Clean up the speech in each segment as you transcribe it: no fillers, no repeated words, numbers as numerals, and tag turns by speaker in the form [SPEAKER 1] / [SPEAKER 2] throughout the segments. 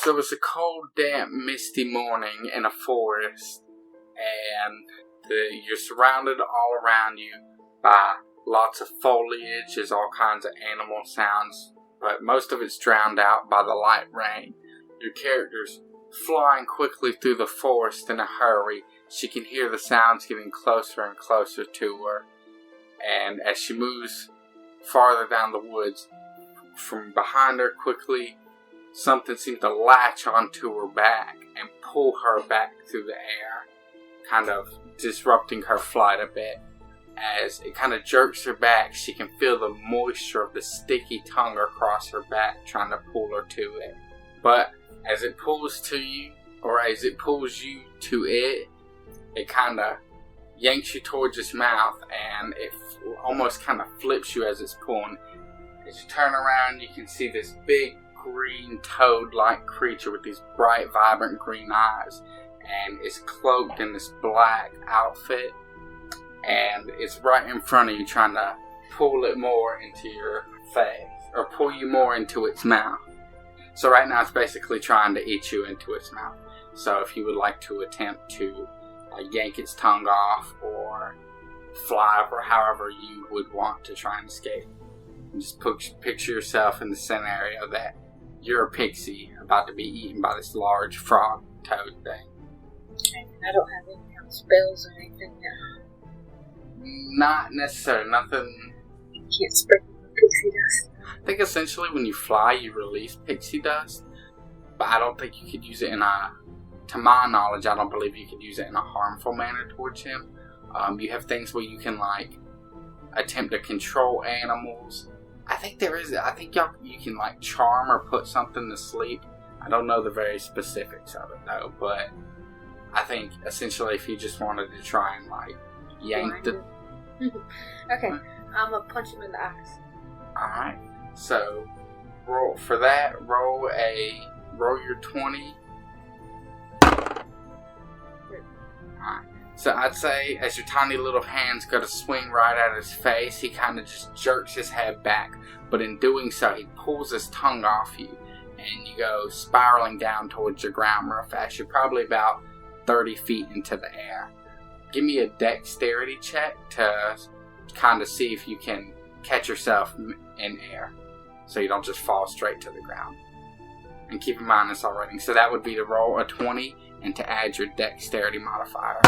[SPEAKER 1] So it was a cold, damp, misty morning in a forest, and you're surrounded all around you by lots of foliage. There's all kinds of animal sounds, but most of it's drowned out by the light rain. Your character's flying quickly through the forest in a hurry. She can hear the sounds getting closer and closer to her, and as she moves farther down the woods, from behind her quickly, something seems to latch onto her back and pull her back through the air, kind of disrupting her flight a bit. As it kind of jerks her back, she can feel the moisture of the sticky tongue across her back trying to pull her to it. But as it pulls to you, or as it pulls you to it, it kind of yanks you towards its mouth, and it almost kind of flips you as it's pulling. As you turn around, you can see this big green toad-like creature with these bright, vibrant green eyes, and it's cloaked in this black outfit, and it's right in front of you trying to pull it more into your face, or pull you more into its mouth. So right now it's basically trying to eat you into its mouth. So if you would like to attempt to yank its tongue off, or fly up, or however you would want to try and escape, and just picture yourself in the scenario that you're a pixie about to be eaten by this large frog toad thing.
[SPEAKER 2] I don't have any kind of spells or anything now.
[SPEAKER 1] Not necessarily, nothing.
[SPEAKER 2] You can't sprinkle the pixie dust.
[SPEAKER 1] I think essentially when you fly, you release pixie dust, but I don't think you could use it to my knowledge, I don't believe you could use it in a harmful manner towards him. You have things where you can attempt to control animals. I think you can charm or put something to sleep. I don't know the very specifics of it though, but I think essentially if you just wanted to try and yank the...
[SPEAKER 2] Okay, I'm gonna punch him in the eyes.
[SPEAKER 1] Alright, so roll for that, roll your 20. Alright, so I'd say as your tiny little hands go to swing right at his face, he kind of just jerks his head back, but in doing so he pulls his tongue off you, and you go spiraling down towards the ground real fast. You're probably about 30 feet into the air. Give me a dexterity check to kind of see if you can catch yourself in air, so you don't just fall straight to the ground. And keep in mind it's all rating, so that would be to roll a 20 and to add your dexterity modifier.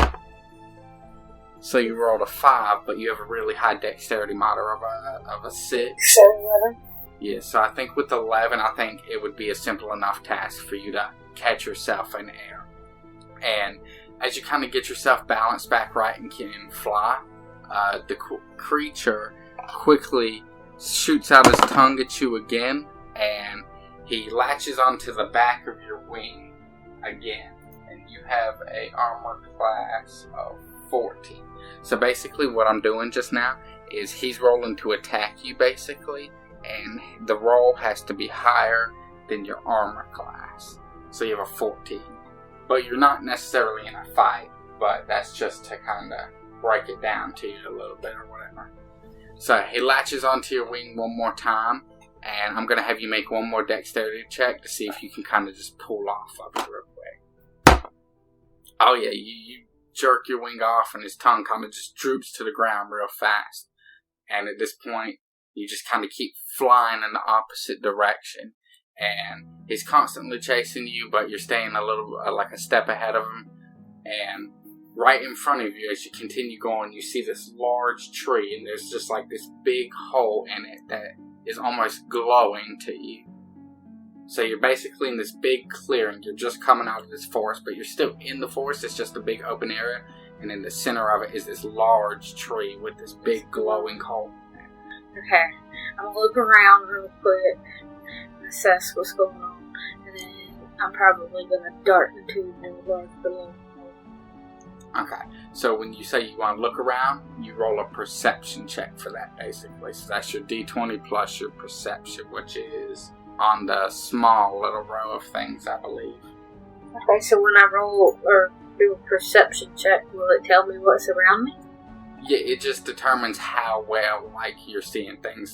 [SPEAKER 1] So you rolled a 5, but you have a really high dexterity modifier of a 6.
[SPEAKER 2] 11.
[SPEAKER 1] Yeah, so I think with 11, I think it would be a simple enough task for you to catch yourself in air. And as you kind of get yourself balanced back right and can fly, the creature quickly shoots out his tongue at you again, and he latches onto the back of your wing again, and you have a armor class of 14. So basically what I'm doing just now is he's rolling to attack you basically, and the roll has to be higher than your armor class. So you have a 14. But you're not necessarily in a fight, but that's just to kind of break it down to you a little bit or whatever. So he latches onto your wing one more time, and I'm going to have you make one more dexterity check to see if you can kind of just pull off of it real quick. Oh yeah, you jerk your wing off, and his tongue kind of just droops to the ground real fast. And at this point, you just kind of keep flying in the opposite direction. And he's constantly chasing you, but you're staying a little, a step ahead of him. And right in front of you, as you continue going, you see this large tree, and there's just this big hole in it that is almost glowing to you. So you're basically in this big clearing. You're just coming out of this forest, but you're still in the forest. It's just a big open area, and in the center of it is this large tree with this big glowing hole in it.
[SPEAKER 2] Okay, I'm gonna look around real quick, assess what's going on, and then I'm probably gonna dart into the large below.
[SPEAKER 1] Okay, so when you say you want to look around, you roll a perception check for that, basically. So that's your D20 plus your perception, which is on the small little row of things, I believe.
[SPEAKER 2] Okay, so when I roll or do a perception check, will it tell me what's around me?
[SPEAKER 1] Yeah, it just determines how well, you're seeing things.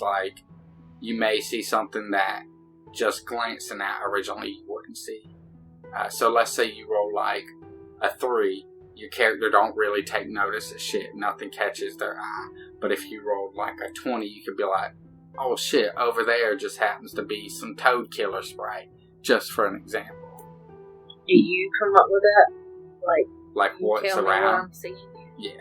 [SPEAKER 1] You may see something that just glancing at originally you wouldn't see. So let's say you roll like a 3, your character don't really take notice of shit, nothing catches their eye. But if you rolled like a 20, you could be like, oh shit, over there just happens to be some toad killer spray, just for an example.
[SPEAKER 2] Do you come up with that?
[SPEAKER 1] Like what's
[SPEAKER 2] tell me
[SPEAKER 1] around?
[SPEAKER 2] what I'm seeing?
[SPEAKER 1] Yeah.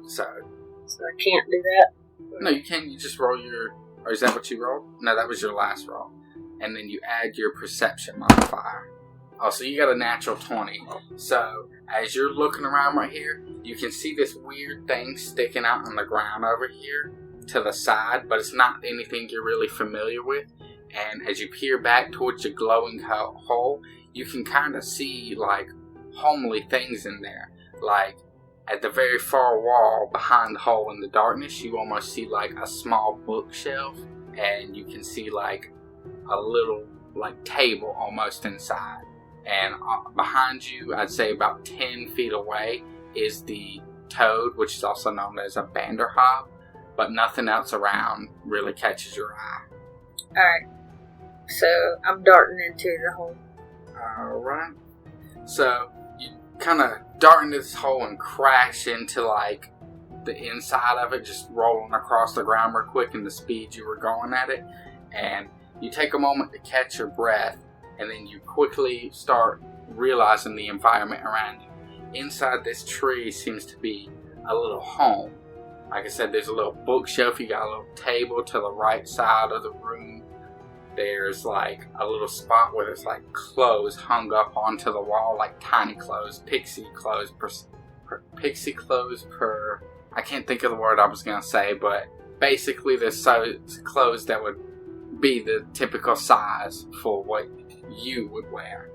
[SPEAKER 1] So
[SPEAKER 2] I can't do that?
[SPEAKER 1] no, you can. You just roll your... Or is that what you rolled? No, that was your last roll. And then you add your perception modifier. Oh, so you got a natural 20. So, as you're looking around right here, you can see this weird thing sticking out on the ground over here to the side, but it's not anything you're really familiar with. And as you peer back towards your glowing hole, you can kind of see, like, homely things in there. Like, at the very far wall behind the hole in the darkness, you almost see, like, a small bookshelf. And you can see, like, a little, like, table almost inside. And behind you, I'd say about 10 feet away, is the toad, which is also known as a banderhob. But nothing else around really catches your eye.
[SPEAKER 2] Alright. So, I'm darting into the hole.
[SPEAKER 1] Alright. So, you kind of dart into this hole and crash into, like, the inside of it, just rolling across the ground real quick in the speed you were going at it. And you take a moment to catch your breath, and then you quickly start realizing the environment around you. Inside this tree seems to be a little home. Like I said, there's a little bookshelf. You got a little table to the right side of the room. There's like a little spot where there's like clothes hung up onto the wall, like tiny clothes, pixie clothes per. I can't think of the word I was gonna say, but basically there's clothes that would be the typical size for what you would wear.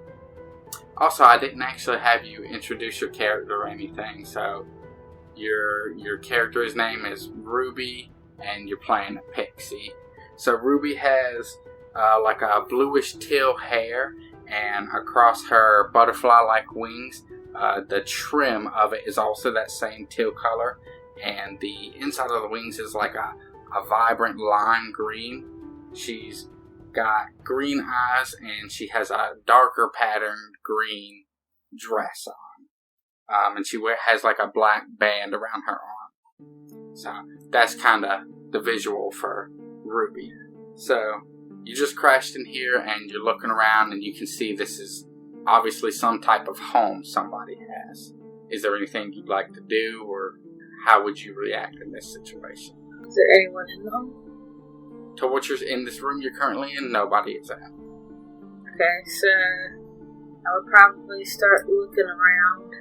[SPEAKER 1] Also, I didn't actually have you introduce your character or anything, so your character's name is Ruby, and you're playing a pixie. So Ruby has like a bluish teal hair, and across her butterfly-like wings, the trim of it is also that same teal color, and the inside of the wings is like a vibrant lime green. She's got green eyes, and she has a darker patterned green dress on. And she has like a black band around her arm. So that's kind of the visual for Ruby. So you just crashed in here, and you're looking around, and you can see this is obviously some type of home somebody has. Is there anything you'd like to do, or how would you react in this situation?
[SPEAKER 2] Is there anyone in the home?
[SPEAKER 1] To what you're in this room you're currently in, nobody is at.
[SPEAKER 2] Okay, so I would probably start looking around.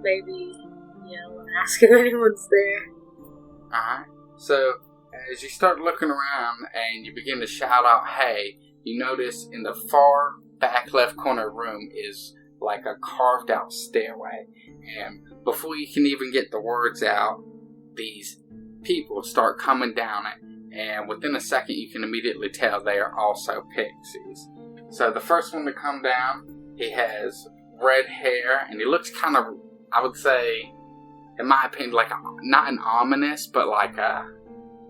[SPEAKER 2] Maybe, and ask if anyone's there.
[SPEAKER 1] Alright. So, as you start looking around and you begin to shout out, hey, you notice in the far back left corner of the room is like a carved out stairway. And before you can even get the words out, these people start coming down it. And within a second, you can immediately tell they are also pixies. So the first one to come down, he has red hair, and he looks kind of, I would say, in my opinion, like not an ominous, but like I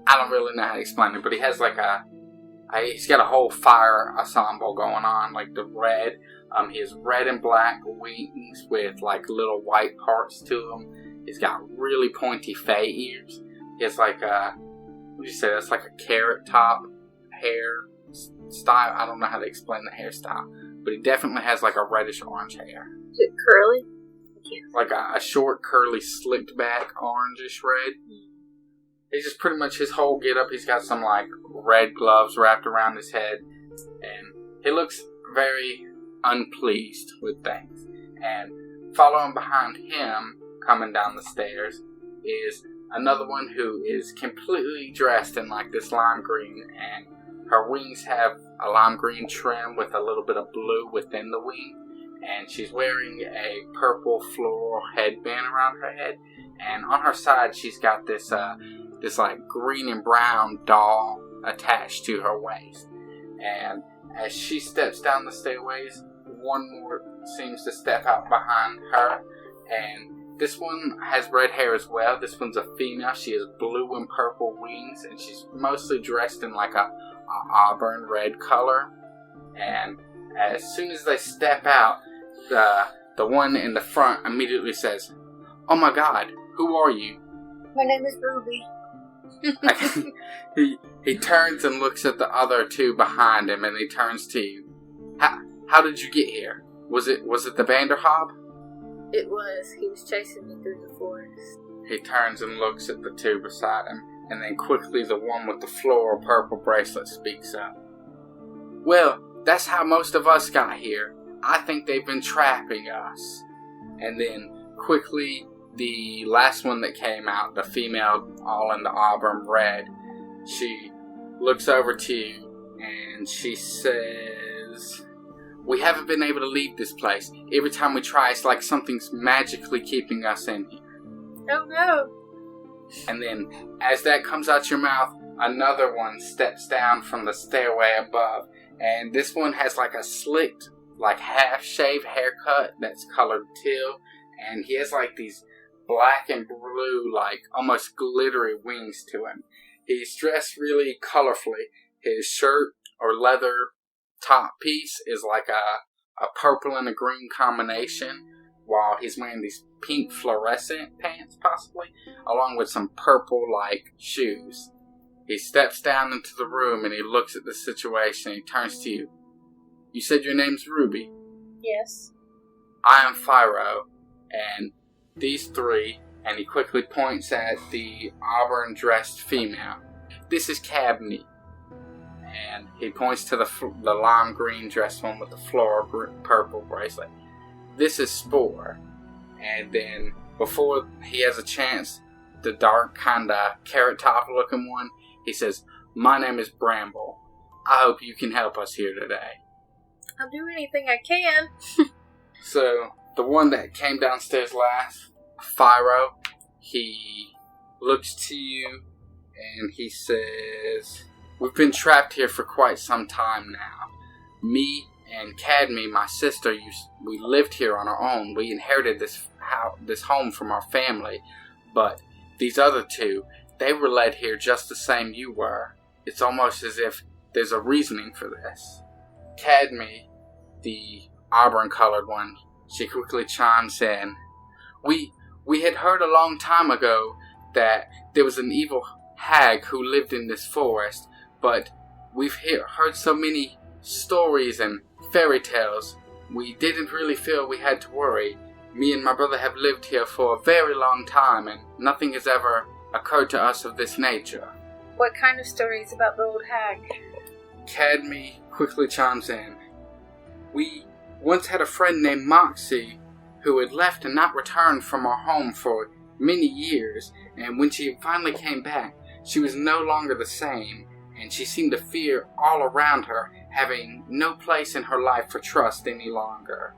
[SPEAKER 1] don't really know how to explain it, but he has like he's got a whole fire ensemble going on, like the red. He has red and black wings with like little white parts to him. He's got really pointy fey ears. He has like what would you say? That's like a carrot top hair style. I don't know how to explain the hairstyle, but he definitely has like a reddish orange hair.
[SPEAKER 2] Is it curly?
[SPEAKER 1] Like a short, curly, slicked back, orangish red. He's just pretty much his whole get up. He's got some like red gloves wrapped around his head, and he looks very unpleased with things. And following behind him, coming down the stairs, is another one who is completely dressed in like this lime green, and her wings have a lime green trim with a little bit of blue within the wing, and she's wearing a purple floral headband around her head, and on her side she's got this like green and brown doll attached to her waist. And as she steps down the stairways, one more seems to step out behind her, and this one has red hair as well. This one's a female. She has blue and purple wings, and she's mostly dressed in like a auburn red color. And as soon as they step out, the one in the front immediately says, "Oh my God, who are you?"
[SPEAKER 2] My name is Ruby.
[SPEAKER 1] He turns and looks at the other two behind him, and he turns to you. How did you get here? Was it the Vanderhob?
[SPEAKER 2] It was. He was chasing me through the forest.
[SPEAKER 1] He turns and looks at the two beside him, and then quickly the one with the floral purple bracelet speaks up. "Well, that's how most of us got here. I think they've been trapping us." And then quickly the last one that came out, the female all in the auburn red, she looks over to you and she says, "We haven't been able to leave this place. Every time we try, it's like something's magically keeping us in here."
[SPEAKER 2] Oh no!
[SPEAKER 1] And then, as that comes out your mouth, another one steps down from the stairway above. And this one has like a slicked, like half-shaved haircut that's colored teal. And he has like these black and blue, like almost glittery wings to him. He's dressed really colorfully. His shirt or leather top piece is like a purple and a green combination, while he's wearing these pink fluorescent pants possibly, along with some purple like shoes. He steps down into the room and he looks at the situation. He turns to you. "You said your name's Ruby?"
[SPEAKER 2] Yes.
[SPEAKER 1] "I am Phiro, and these three," and he quickly points at the auburn-dressed female. "This is Cabney." And he points to the lime green dressed one with the floral purple bracelet. "This is Spore." And then, before he has a chance, the dark, kinda carrot top looking one, he says, "My name is Bramble. I hope you can help us here today."
[SPEAKER 2] I'll do anything I can.
[SPEAKER 1] So, the one that came downstairs last, Phiro, he looks to you and he says, "We've been trapped here for quite some time now. Me and Cadme, my sister, we lived here on our own. We inherited this home from our family, but these other two, they were led here just the same you were. It's almost as if there's a reasoning for this." Cadme, the auburn-colored one, she quickly chimes in. We had heard a long time ago that there was an evil hag who lived in this forest, but we've heard so many stories and fairy tales, we didn't really feel we had to worry. Me and my brother have lived here for a very long time, and nothing has ever occurred to us of this nature."
[SPEAKER 2] What kind of stories about the old hag?
[SPEAKER 1] Cadme quickly chimes in. "We once had a friend named Moxie who had left and not returned from our home for many years, and when she finally came back, she was no longer the same, and she seemed to fear all around her, having no place in her life for trust any longer.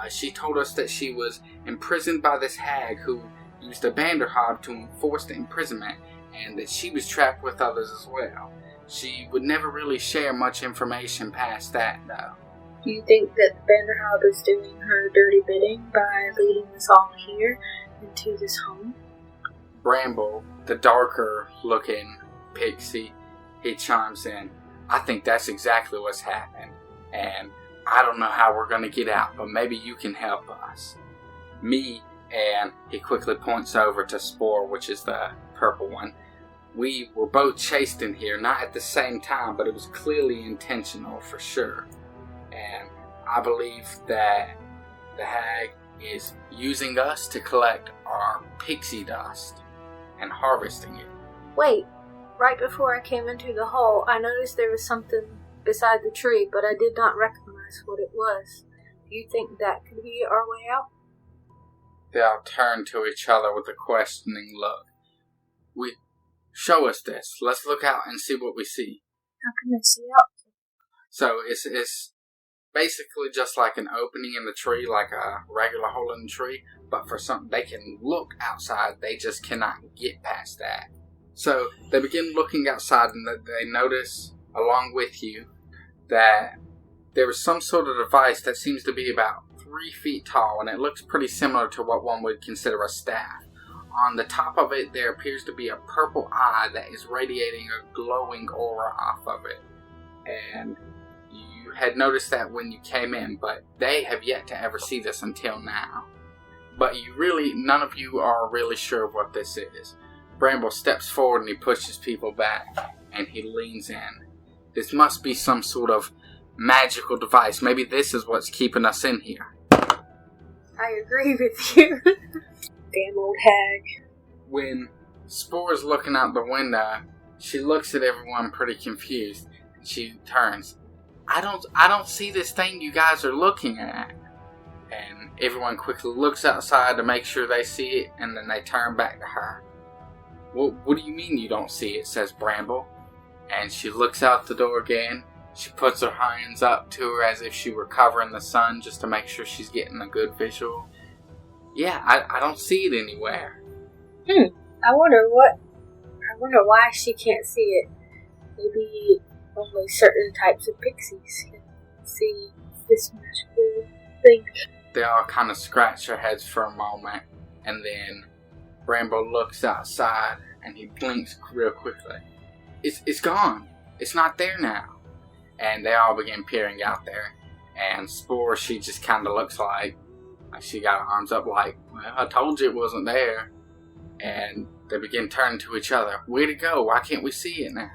[SPEAKER 1] She told us that she was imprisoned by this hag who used a Vanderhob to enforce the imprisonment, and that she was trapped with others as well. She would never really share much information past that, though."
[SPEAKER 2] Do you think that the Vanderhob is doing her dirty bidding by leading us all here into this home?
[SPEAKER 1] Bramble, the darker looking pixie, he chimes in. "I think that's exactly what's happened, and I don't know how we're going to get out, but maybe you can help us. Me," and he quickly points over to Spore, which is the purple one. "We were both chased in here, not at the same time, but it was clearly intentional for sure. And I believe that the hag is using us to collect our pixie dust and harvesting it."
[SPEAKER 2] Wait, right before I came into the hole, I noticed there was something beside the tree, but I did not recognize what it was. Do you think that could be our way out?
[SPEAKER 1] They all turn to each other with a questioning look. Show us this. Let's look out and see what we see."
[SPEAKER 2] How can I see out?
[SPEAKER 1] So it's basically just like an opening in the tree, like a regular hole in the tree, but for something they can look outside, they just cannot get past that. So they begin looking outside, and they notice, along with you, that there is some sort of device that seems to be about 3 feet tall, and it looks pretty similar to what one would consider a staff. On the top of it, there appears to be a purple eye that is radiating a glowing aura off of it. and you had noticed that when you came in, but they have yet to ever see this until now. But none of you are really sure what this is. Bramble steps forward and he pushes people back, and he leans in. This must be some sort of magical device. Maybe this is what's keeping us in here.
[SPEAKER 2] I agree with you. Damn old hag.
[SPEAKER 1] When Spore's looking out the window, she looks at everyone pretty confused, and she turns. I don't see this thing you guys are looking at. And everyone quickly looks outside to make sure they see it, and then they turn back to her. What do you mean you don't see it? Says Bramble. And she looks out the door again. She puts her hands up to her as if she were covering the sun just to make sure she's getting a good visual. Yeah, I don't see it anywhere.
[SPEAKER 2] I wonder why she can't see it. Maybe only certain types of pixies can see this magical thing.
[SPEAKER 1] They all kind of scratch their heads for a moment, and then Bramble looks outside and he blinks real quickly. It's gone. It's not there now. And they all begin peering out there. And Spore, she just kind of looks like she got her arms up like, well, I told you it wasn't there. And they begin turning to each other. Way to go. Why can't we see it now?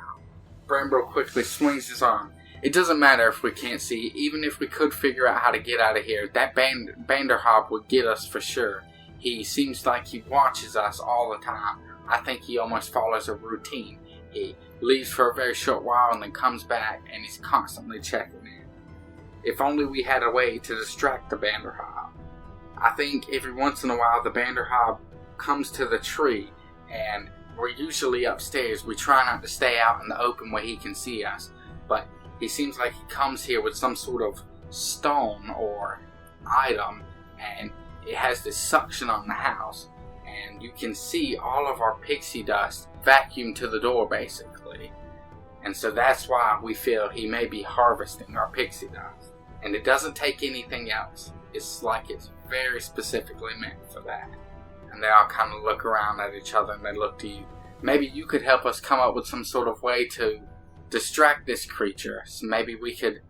[SPEAKER 1] Bramble quickly swings his arm. It doesn't matter if we can't see. Even if we could figure out how to get out of here, that Banderhob would get us for sure. He seems like he watches us all the time. I think he almost follows a routine. He leaves for a very short while and then comes back, and he's constantly checking in. If only we had a way to distract the Banderhob. I think every once in a while the Banderhob comes to the tree, and we're usually upstairs. We try not to stay out in the open where he can see us, but he seems like he comes here with some sort of stone or item, and it has this suction on the house, and you can see all of our pixie dust vacuum to the door basically. And so that's why we feel he may be harvesting our pixie dust. And it doesn't take anything else. It's like it's very specifically meant for that. And they all kind of look around at each other and they look to you. Maybe you could help us come up with some sort of way to distract this creature. So maybe we could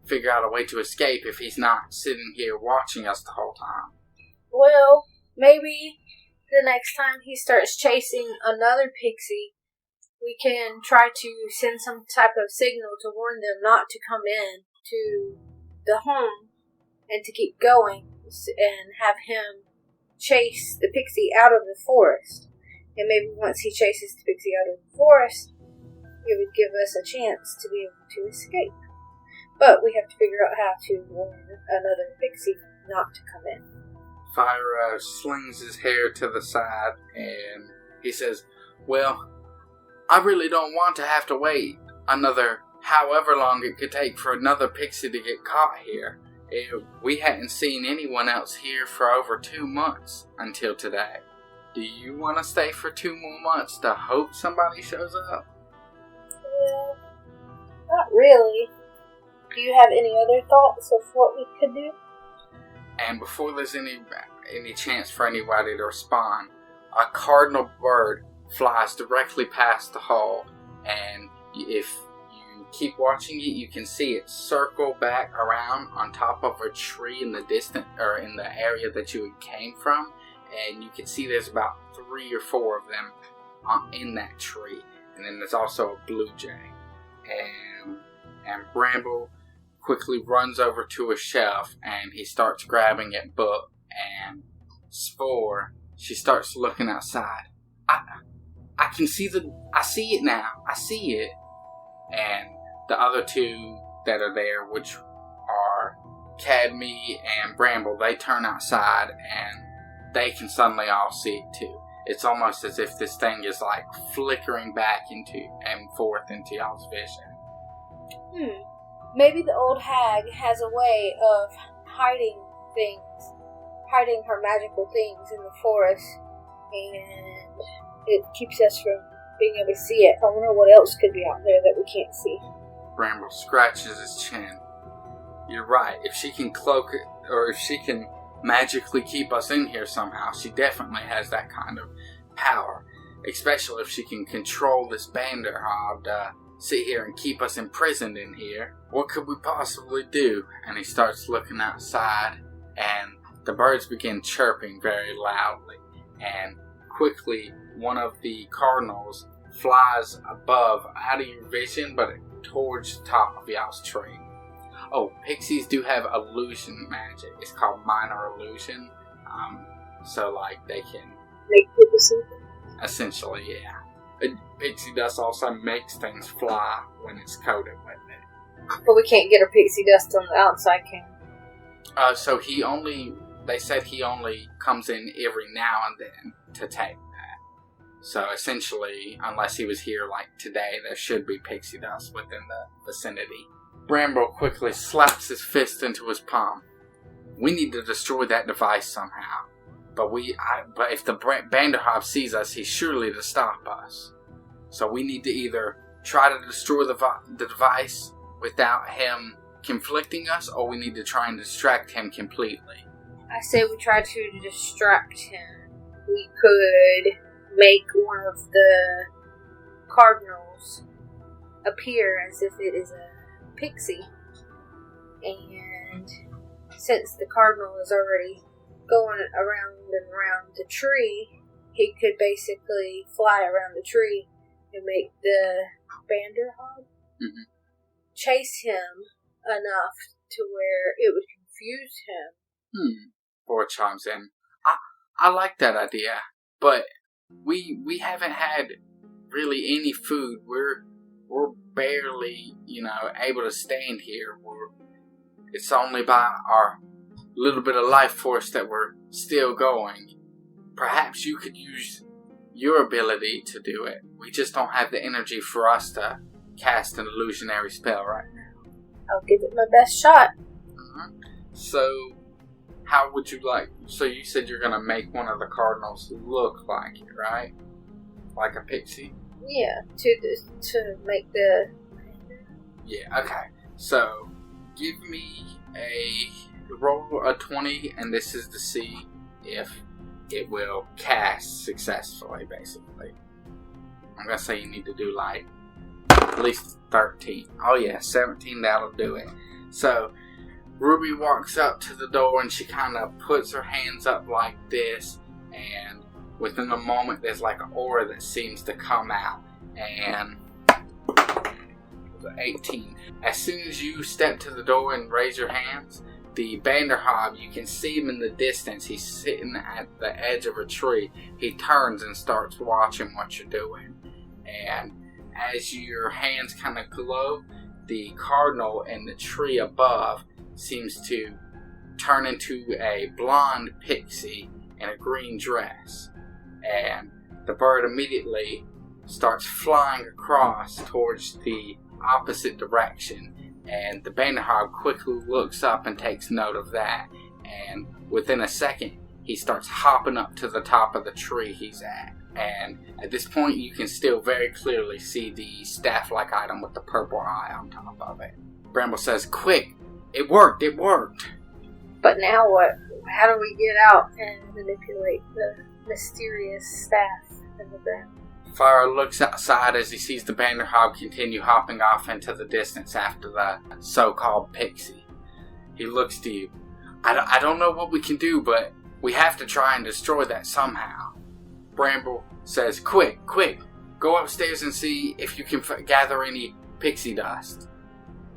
[SPEAKER 1] figure out a way to escape if he's not sitting here watching us the whole time.
[SPEAKER 2] Well, maybe the next time he starts chasing another pixie, we can try to send some type of signal to warn them not to come in to the home and to keep going, and have him chase the pixie out of the forest. And maybe once he chases the pixie out of the forest, it would give us a chance to be able to escape. But we have to figure out how to warn another pixie not to come in.
[SPEAKER 1] Fire slings his hair to the side and he says, well, I really don't want to have to wait another however long it could take for another pixie to get caught here. We hadn't seen anyone else here for over 2 months until today. Do you want to stay for 2 more months to hope somebody shows up?
[SPEAKER 2] Well, not really. Do you have any other thoughts of what we could do?
[SPEAKER 1] And before there's any chance for anybody to respond, a cardinal bird flies directly past the hole, and if you keep watching it, you can see it circle back around on top of a tree in the distant, or in the area that you came from, and you can see there's about 3 or 4 of them in that tree, and then there's also a blue jay, and Bramble quickly runs over to a shelf and he starts grabbing at book, and Spore, she starts looking outside. I see it now. I see it. And the other 2 that are there, which are Cadme and Bramble, they turn outside and they can suddenly all see it too. It's almost as if this thing is like flickering back into and forth into y'all's vision.
[SPEAKER 2] Maybe the old hag has a way of hiding her magical things in the forest, and it keeps us from being able to see it. I wonder what else could be out there that we can't see.
[SPEAKER 1] Bramble scratches his chin. You're right. If she can cloak it, or if she can magically keep us in here somehow, she definitely has that kind of power. Especially if she can control this Banderhob to sit here and keep us imprisoned in here. What could we possibly do? And he starts looking outside, and the birds begin chirping very loudly. And quickly, one of the cardinals flies above, out of your vision, but towards the top of y'all's tree. Oh, pixies do have illusion magic. It's called minor illusion. So, like, they can...
[SPEAKER 2] make people see things?
[SPEAKER 1] Essentially, yeah. Pixie dust also makes things fly when it's coated with it.
[SPEAKER 2] But we can't get a pixie dust on the outside, can we?
[SPEAKER 1] So they said he only comes in every now and then to take that. So essentially, unless he was here like today, there should be pixie dust within the vicinity. Bramble quickly slaps his fist into his palm. We need to destroy that device somehow. But if the Vanderhoff sees us, he's surely to stop us. So we need to either try to destroy the device without him conflicting us, or we need to try and distract him completely.
[SPEAKER 2] I say we try to distract him. We could make one of the cardinals appear as if it is a pixie. And since the cardinal is already going around and around the tree, he could basically fly around the tree and make the Vanderhoff chase him enough to where it would confuse him.
[SPEAKER 1] Boar chimes in. I like that idea, but we haven't had really any food. We're barely, able to stand here. It's only by our little bit of life force that we're still going. Perhaps you could use your ability to do it. We just don't have the energy for us to cast an illusionary spell right now.
[SPEAKER 2] I'll give it my best shot.
[SPEAKER 1] So, how would you like... So you said you're going to make one of the cardinals look like it, right? Like a pixie?
[SPEAKER 2] Yeah, to make the...
[SPEAKER 1] Yeah, okay. So, give me roll a 20, and this is to see if it will cast successfully, basically. I'm going to say you need to do like at least 13. Oh yeah, 17, that'll do it. So, Ruby walks up to the door and she kind of puts her hands up like this, and within a moment there's like an aura that seems to come out, and 18. As soon as you step to the door and raise your hands, the Vanderhoff, you can see him in the distance. He's sitting at the edge of a tree. He turns and starts watching what you're doing. And as your hands kind of glow, the cardinal in the tree above seems to turn into a blonde pixie in a green dress. And the bird immediately starts flying across towards the opposite direction. And the Vanderhoff quickly looks up and takes note of that. And within a second, he starts hopping up to the top of the tree he's at. And at this point, you can still very clearly see the staff-like item with the purple eye on top of it. Bramble says, "Quick! It worked! It worked!"
[SPEAKER 2] But now what? How do we get out and manipulate the mysterious staff in the ground?
[SPEAKER 1] Fire looks outside as he sees the Vanderhoff continue hopping off into the distance after the so-called pixie. He looks to you. I don't know what we can do, but we have to try and destroy that somehow. Bramble says, quick, go upstairs and see if you can gather any pixie dust.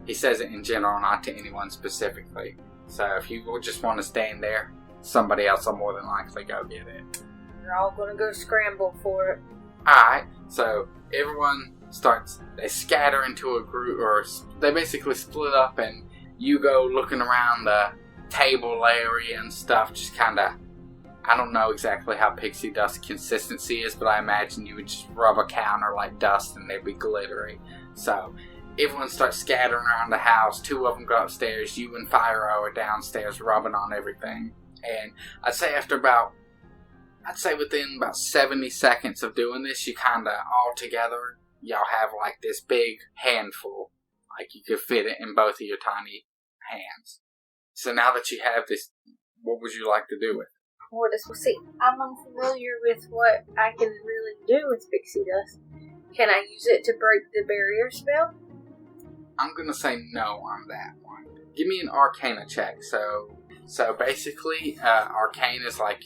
[SPEAKER 1] He says it in general, not to anyone specifically. So if you just want to stand there, somebody else will more than likely go get it.
[SPEAKER 2] We're all going to go scramble for it.
[SPEAKER 1] Alright, so everyone they scatter into a group, or they basically split up, and you go looking around the table area and stuff, just kind of, I don't know exactly how pixie dust consistency is, but I imagine you would just rub a counter like dust and they'd be glittery. So everyone starts scattering around the house. Two of them go upstairs. You and Fire are downstairs rubbing on everything. And I'd say within about 70 seconds of doing this, you kind of all together, y'all have like this big handful. Like you could fit it in both of your tiny hands. So now that you have this, what would you like to do with it?
[SPEAKER 2] Well, see, I'm unfamiliar with what I can really do with pixie dust. Can I use it to break the barrier spell?
[SPEAKER 1] I'm gonna say no on that one. Give me an Arcana check. So basically, Arcane is like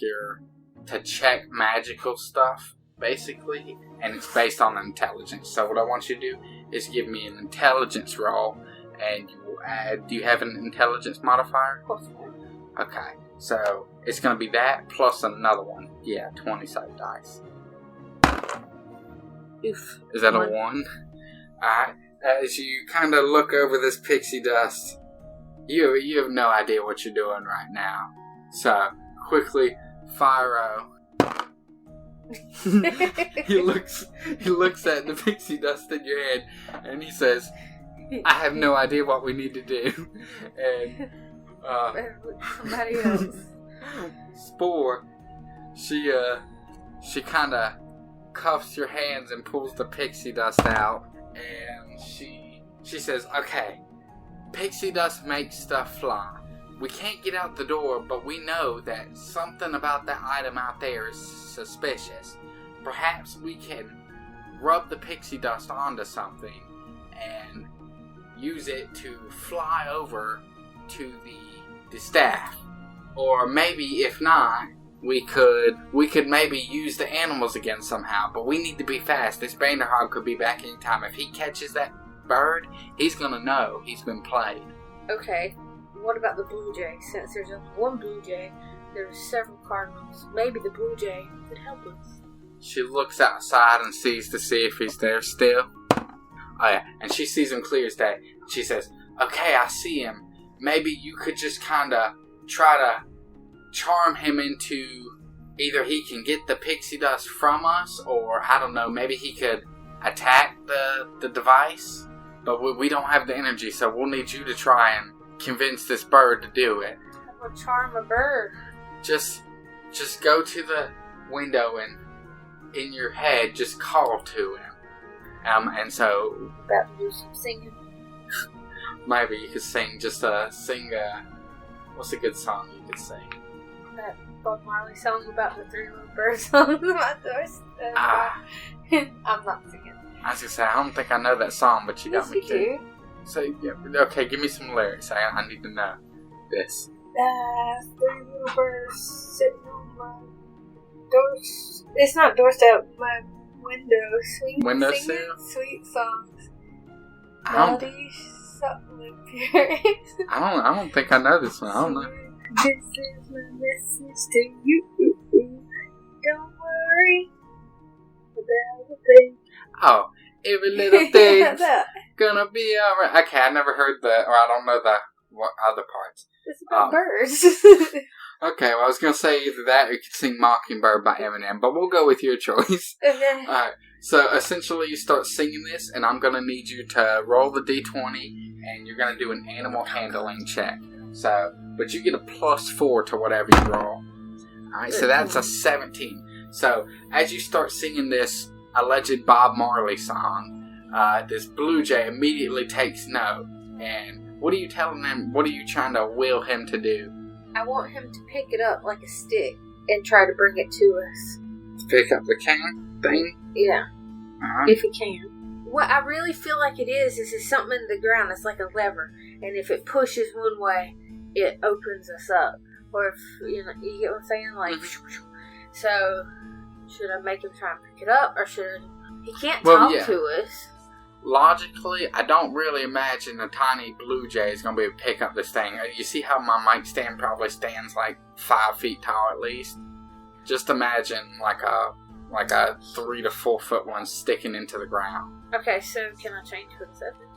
[SPEAKER 1] to check magical stuff, basically, and it's based on intelligence. So what I want you to do is give me an intelligence roll, and you will add. Do you have an intelligence modifier? Okay, so it's gonna be that plus another one. Yeah, 20-sided dice.
[SPEAKER 2] Oof.
[SPEAKER 1] Is that a 1? Alright. As you kind of look over this pixie dust, you have no idea what you're doing right now. So, quickly, Fyro. he looks at the pixie dust in your hand, and he says, I have no idea what we need to do. And,
[SPEAKER 2] somebody else.
[SPEAKER 1] Spore, she kind of cuffs your hands and pulls the pixie dust out, and she says, okay, pixie dust makes stuff fly. We can't get out the door, but we know that something about that item out there is suspicious. Perhaps we can rub the pixie dust onto something and use it to fly over to the staff. Or maybe, if not, we could maybe use the animals again somehow, but we need to be fast. This Banderhog could be back anytime. If he catches that bird, he's gonna know he's been played.
[SPEAKER 2] Okay, what about the blue jay? Since there's only one blue jay, there's several cardinals. Maybe the blue jay could help us.
[SPEAKER 1] She looks outside and sees to see if he's there still. Oh yeah, and she sees him clear as day. She says, okay, I see him. Maybe you could just kinda try to charm him into either he can get the pixie dust from us, or I don't know, maybe he could attack the device. But we don't have the energy, so we'll need you to try and convince this bird to do it.
[SPEAKER 2] How will charm a bird?
[SPEAKER 1] Just go to the window and in your head just call to him. And so
[SPEAKER 2] about to do some singing.
[SPEAKER 1] Maybe you could sing what's a good song you could sing?
[SPEAKER 2] That Bob Marley song about the 3 little birds on my doorstep. I'm not singing.
[SPEAKER 1] I was gonna say, I don't think I know that song, but you got me too.
[SPEAKER 2] Do.
[SPEAKER 1] So, yeah, okay, give me some lyrics. I need to know this.
[SPEAKER 2] 3 little birds sitting on my doorstep. It's not doorstep, my window. Sweet
[SPEAKER 1] Windowsill?
[SPEAKER 2] Sweet songs.
[SPEAKER 1] Melodies, I don't think I know this one. I don't know.
[SPEAKER 2] This is my message to you. Don't worry about a thing.
[SPEAKER 1] Oh, every little thing's gonna be alright. Okay, I never heard I don't know what other parts.
[SPEAKER 2] It's about birds.
[SPEAKER 1] Okay, well, I was gonna say either that or you could sing Mockingbird by Eminem, but we'll go with your choice.
[SPEAKER 2] Okay.
[SPEAKER 1] Alright, so essentially you start singing this, and I'm gonna need you to roll the d20, and you're gonna do an animal handling check. So, but you get a +4 to whatever you roll. Alright, so that's a 17. So, as you start singing this alleged Bob Marley song, this blue jay immediately takes note. And what are you telling him? What are you trying to will him to do?
[SPEAKER 2] I want him to pick it up like a stick and try to bring it to us.
[SPEAKER 1] Pick up the can thing?
[SPEAKER 2] Yeah.
[SPEAKER 1] Uh-huh.
[SPEAKER 2] If he can. What I really feel like it is something in the ground. It's like a lever. And if it pushes one way, it opens us up. Or if, you get what I'm saying? Like, so, should I make him try and pick it up? Or should he can't talk to us.
[SPEAKER 1] Logically, I don't really imagine a tiny blue jay is going to be able to pick up this thing. You see how my mic stand probably stands like 5 feet tall at least? Just imagine like a 3 to 4 foot one sticking into the ground.
[SPEAKER 2] Okay, so can I change for a second?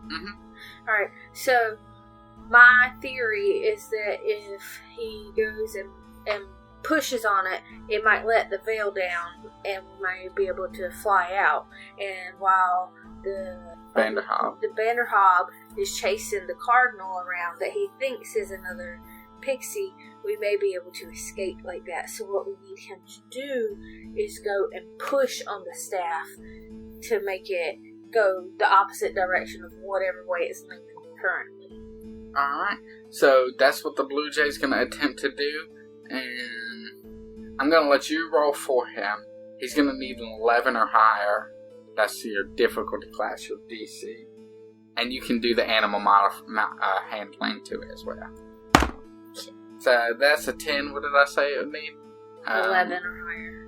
[SPEAKER 1] Mm-hmm.
[SPEAKER 2] Alright, so my theory is that if he goes and pushes on it, it might let the veil down and we might be able to fly out. And while the Banderhog is chasing the cardinal around that he thinks is another pixie, we may be able to escape like that. So what we need him to do is go and push on the staff to make it go the opposite direction of whatever way it's leaning currently.
[SPEAKER 1] Alright, so that's what the blue jay's going to attempt to do, and I'm going to let you roll for him. He's going to need an 11 or higher That's your difficulty class, your DC. And you can do the animal handling to it as well. So that's a 10. What did I say it would need?
[SPEAKER 2] 11 or higher.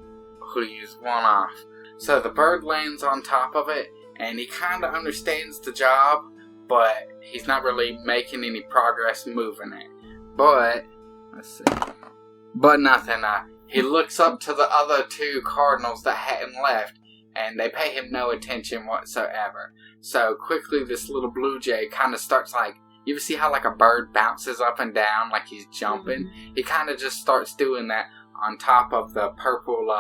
[SPEAKER 1] Who use 1 off. So the bird lands on top of it, and he kind of understands the job, but he's not really making any progress moving it. But, let's see. But nothing. He looks up to the other 2 cardinals that hadn't left, and they pay him no attention whatsoever. So quickly this little blue jay kind of starts like, you ever see how like a bird bounces up and down like he's jumping? Mm-hmm. He kind of just starts doing that on top of the purple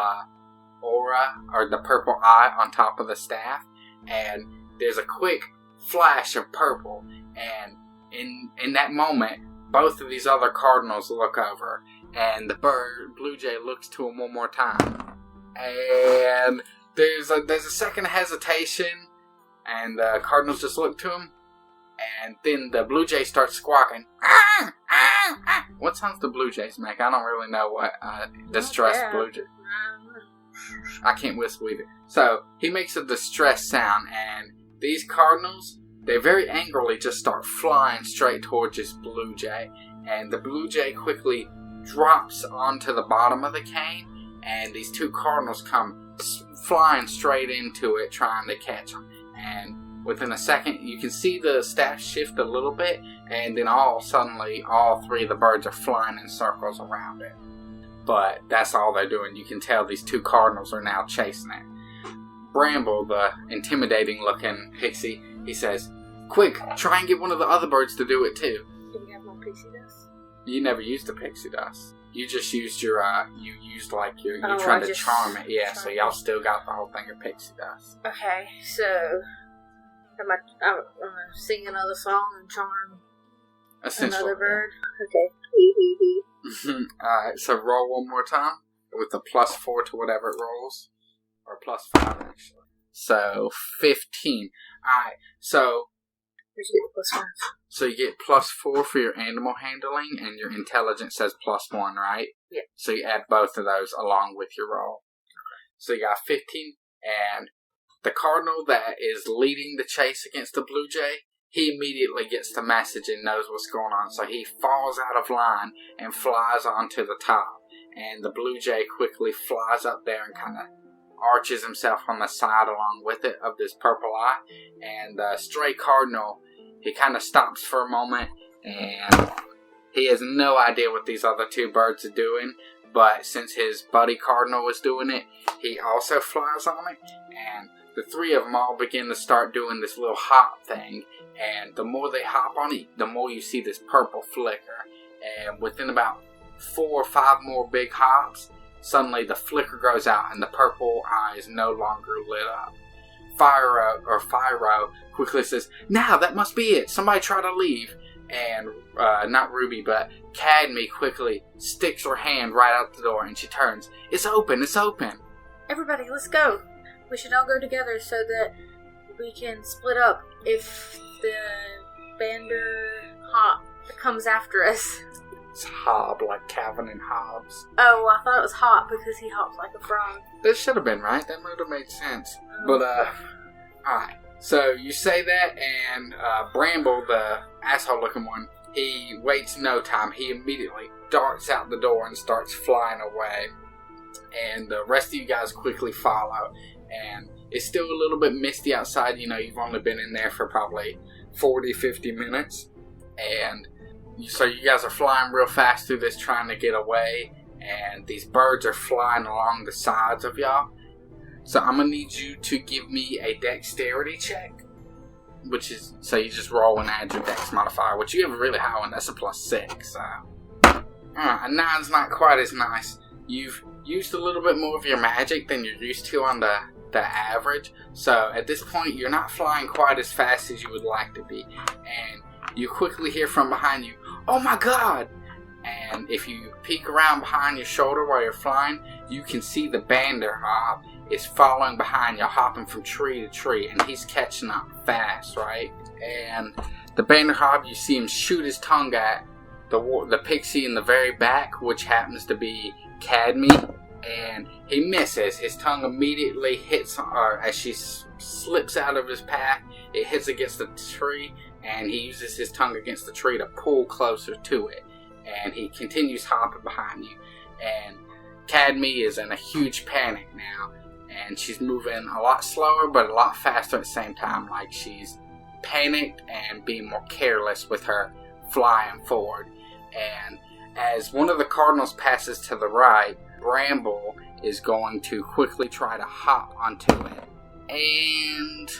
[SPEAKER 1] aura, or the purple eye on top of the staff. And there's a quick flash of purple, and in that moment, both of these other cardinals look over, and the blue jay looks to him one more time. And there's a second hesitation, and the cardinals just look to him, and then the blue jay starts squawking. Ah, ah, ah. What sounds do blue jays make? I don't really know what distressed blue jay. I can't whistle either. So he makes a distressed sound, and these cardinals, they very angrily just start flying straight towards this blue jay, and the blue jay quickly drops onto the bottom of the cane, and these 2 cardinals come flying straight into it, trying to catch him. And within a second, you can see the staff shift a little bit, and then suddenly all 3 of the birds are flying in circles around it. But that's all they're doing. You can tell these 2 cardinals are now chasing it. Bramble, the intimidating-looking pixie, he says, "Quick, try and get one of the other birds to do it too."
[SPEAKER 2] Do we have more pixie dust?
[SPEAKER 1] You never used the pixie dust. You just used your, you tried to charm it. Yeah, so y'all still got the whole thing of pixie dust.
[SPEAKER 2] Okay, so I'm gonna sing another song and charm another bird. Okay.
[SPEAKER 1] Alright, so roll one more time with a +4 to whatever it rolls. Or +5, actually. So, 15. Alright, so...
[SPEAKER 2] Where'd you get the +5?
[SPEAKER 1] So you get +4 for your animal handling, and your intelligence says +1, right?
[SPEAKER 2] Yeah.
[SPEAKER 1] So you add both of those along with your roll. So you got 15, and the cardinal that is leading the chase against the blue jay, he immediately gets the message and knows what's going on. So he falls out of line and flies onto the top. And the blue jay quickly flies up there and kind of arches himself on the side along with it of this purple eye. And the stray cardinal, he kind of stops for a moment, and he has no idea what these other 2 birds are doing. But since his buddy cardinal was doing it, he also flies on it. And the 3 of them all begin to start doing this little hop thing. And the more they hop on it, the more you see this purple flicker. And within about 4 or 5 more big hops, suddenly the flicker goes out and the purple eye is no longer lit up. Fyro quickly says, "Now, that must be it. Somebody try to leave." And not Ruby, but Cadme quickly sticks her hand right out the door, and she turns. It's open.
[SPEAKER 2] Everybody, let's go. We should all go together so that we can split up if the Bander Hop comes after us.
[SPEAKER 1] It's Hob, like Calvin and Hobbes.
[SPEAKER 2] Oh, I thought it was Hop because he hops like a frog.
[SPEAKER 1] That should have been right. That would have made sense. But, alright. So you say that, and Bramble, the asshole-looking one, he waits no time. He immediately darts out the door and starts flying away. And the rest of you guys quickly follow. And it's still a little bit misty outside. You know, you've only been in there for probably 40, 50 minutes. And so you guys are flying real fast through this, trying to get away. And these birds are flying along the sides of y'all. So I'm going to need you to give me a dexterity check. Which is, so you just roll and add your dex modifier. Which you have a really high one. That's a +6. So. A 9's not quite as nice. You've used a little bit more of your magic than you're used to on the average. So at this point, you're not flying quite as fast as you would like to be. And you quickly hear from behind you, "Oh my god!" And if you peek around behind your shoulder while you're flying, you can see the Bander Hob is following behind you, hopping from tree to tree, and he's catching up fast, right? And the Bander Hob, you see him shoot his tongue at the pixie in the very back, which happens to be Cadme, and he misses. His tongue immediately hits, or as she slips out of his path. It hits against the tree, and he uses his tongue against the tree to pull closer to it. And he continues hopping behind you. And Cadme is in a huge panic now. And she's moving a lot slower, but a lot faster at the same time. Like she's panicked and being more careless with her flying forward. And as one of the cardinals passes to the right, Bramble is going to quickly try to hop onto it. And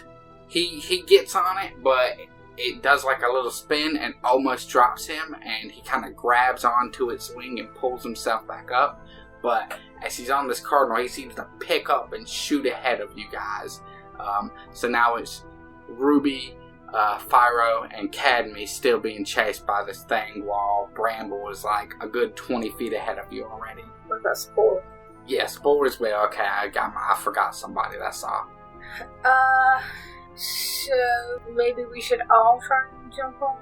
[SPEAKER 1] he gets on it, but it does like a little spin and almost drops him, and he kind of grabs onto its wing and pulls himself back up. But as he's on this cardinal, he seems to pick up and shoot ahead of you guys. So now it's Ruby, Fyro, and Cadme still being chased by this thing, while Bramble is like a good 20 feet ahead of you already.
[SPEAKER 2] What about Spore?
[SPEAKER 1] Yeah, Spore as well. Okay, I forgot somebody, that's all.
[SPEAKER 2] So maybe we should all try and jump on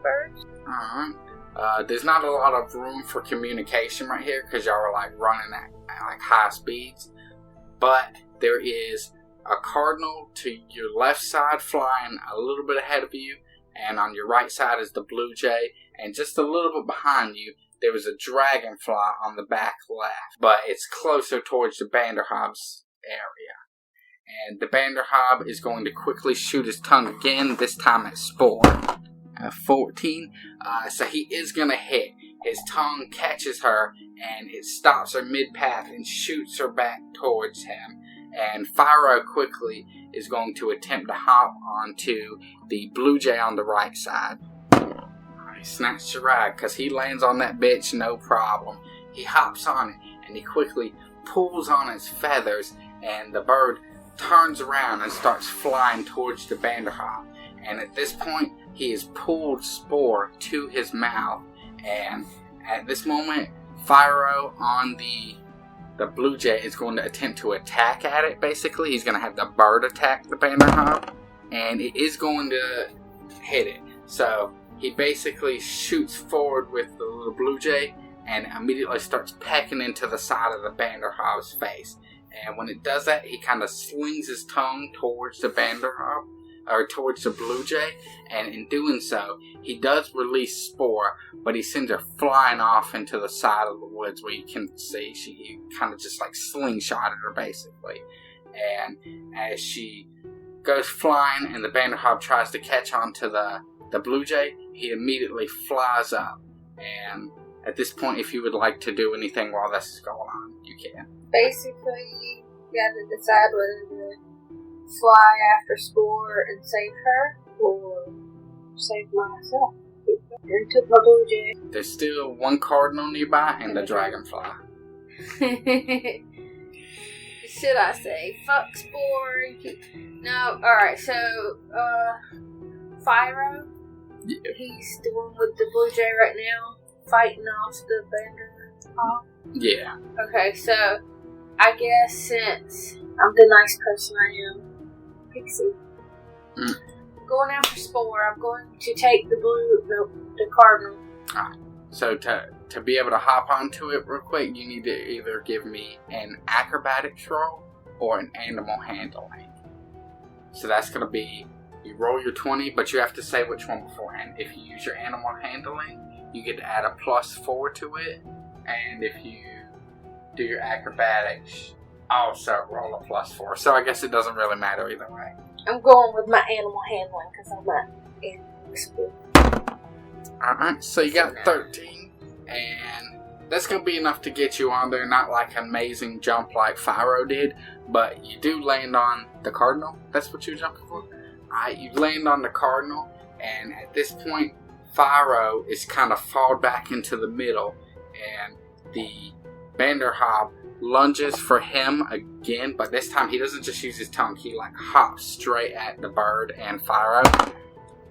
[SPEAKER 2] first?
[SPEAKER 1] Alright. There's not a lot of room for communication right here because y'all are like running at like high speeds. But there is a cardinal to your left side flying a little bit ahead of you, and on your right side is the blue jay, and just a little bit behind you there is a dragonfly on the back left, but it's closer towards the Banderhob's area. And the Banderhob is going to quickly shoot his tongue again, this time at Spore. 14, so he is going to hit. His tongue catches her, and it stops her mid-path and shoots her back towards him. And Fyro quickly is going to attempt to hop onto the blue jay on the right side. He snatched your ride because he lands on that bitch no problem. He hops on it, and he quickly pulls on its feathers, and the bird turns around and starts flying towards the Banderhob. And at this point, he has pulled Spore to his mouth, and at this moment, Fyro on the blue jay is going to attempt to attack at it, basically. He's going to have the bird attack the Banderhob, and it is going to hit it. So he basically shoots forward with the little blue jay and immediately starts pecking into the side of the Banderhob's face. And when it does that, he kind of slings his tongue towards the Banderhob, or towards the blue jay, and in doing so, he does release Spore, but he sends her flying off into the side of the woods where you can see he kind of just like slingshotted her basically. And as she goes flying and the Banderhob tries to catch onto the blue jay, he immediately flies up. And at this point, if you would like to do anything while this is going on, you can.
[SPEAKER 2] Basically, you have to decide whether to fly after Spore and save her, or save myself. And took my blue jay.
[SPEAKER 1] There's still one cardinal nearby and the dragonfly.
[SPEAKER 2] Should I say, fuck Spore? No, alright, so, Fyro?
[SPEAKER 1] Yeah.
[SPEAKER 2] He's the one with the blue jay right now, fighting off the Banderhob?
[SPEAKER 1] Yeah.
[SPEAKER 2] Okay, so, I guess since I'm the nice person I am, Pixie. Going after Spore, I'm going to take the cardinal.
[SPEAKER 1] Alright, so to be able to hop onto it real quick, you need to either give me an acrobatics roll or an animal handling. So that's going to be, you roll your 20, but you have to say which one beforehand. If you use your animal handling, you get to add a +4 to it, and if you do your acrobatics, also roll a +4. So I guess it doesn't really matter either way.
[SPEAKER 2] I'm going with my animal handling because I'm not animal expert.
[SPEAKER 1] Alright, so you got 13, and that's going to be enough to get you on there. Not like an amazing jump like Fyro did, but you do land on the cardinal. That's what you're jumping for? Alright, you land on the cardinal, and at this point, Fyro is kind of fall back into the middle, and the Banderhob lunges for him again, but this time he doesn't just use his tongue, he like hops straight at the bird and Fyro,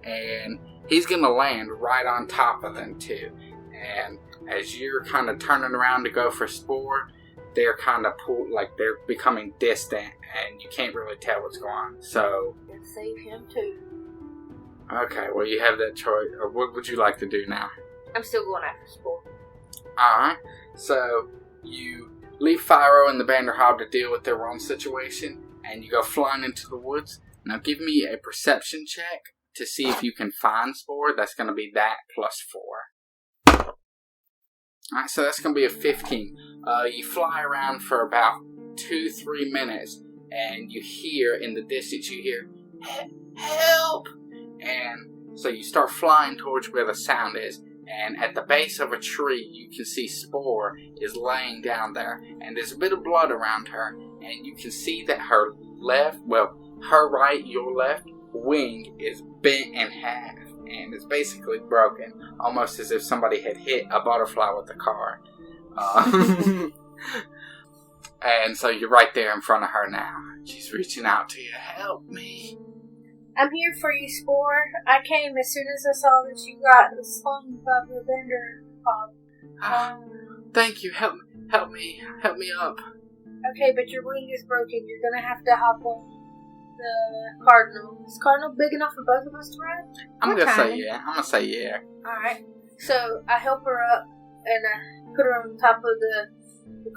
[SPEAKER 1] and he's gonna land right on top of them too. And as you're kind of turning around to go for Spore, they're kind of pulled, like they're becoming distant, and you can't really tell what's going on. So
[SPEAKER 2] save him too.
[SPEAKER 1] Okay, well you have that choice. Or what would you like to do now?
[SPEAKER 2] I'm still going after Spore.
[SPEAKER 1] Alright, so you leave Fyro and the Banderhob to deal with their own situation, and you go flying into the woods. Now give me a perception check to see if you can find Spore. That's going to be that plus 4. Alright, so that's going to be a 15. You fly around for about 2-3 minutes, and you hear in the distance, you hear, help! And so you start flying towards where the sound is, and at the base of a tree, you can see Spore is laying down there, and there's a bit of blood around her, and you can see that her her right, your left wing is bent in half, and it's basically broken, almost as if somebody had hit a butterfly with a car. And so you're right there in front of her now. She's reaching out to you. Help me.
[SPEAKER 2] I'm here for you, Spore. I came as soon as I saw that you got slung by the vendor.
[SPEAKER 1] Thank you. Help me up.
[SPEAKER 2] Okay, but your wing is broken. You're gonna have to hop on the Cardinal. Is Cardinal big enough for both of us to ride?
[SPEAKER 1] I'm gonna say yeah.
[SPEAKER 2] Alright. So I help her up and I put her on top of the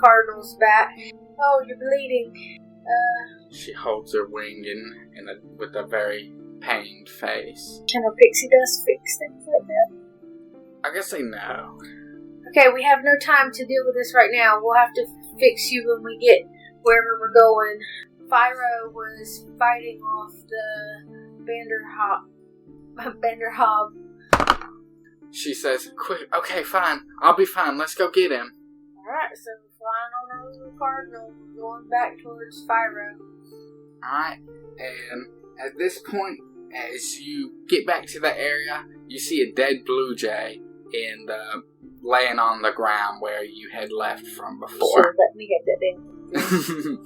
[SPEAKER 2] Cardinal's back. Oh, you're bleeding.
[SPEAKER 1] She holds her wing with a very pained face.
[SPEAKER 2] Can a pixie dust fix things like that?
[SPEAKER 1] I guess they know.
[SPEAKER 2] Okay, we have no time to deal with this right now. We'll have to fix you when we get wherever we're going. Fyro was fighting off the Banderhob.
[SPEAKER 1] She says, quick, okay, fine. I'll be fine. Let's go get him.
[SPEAKER 2] Alright, so we're flying on over the Cardinal, going back towards Fyro.
[SPEAKER 1] Alright, and at this point, as you get back to the area, you see a dead blue jay laying on the ground where you had left from before.
[SPEAKER 2] Sure, let me get that in.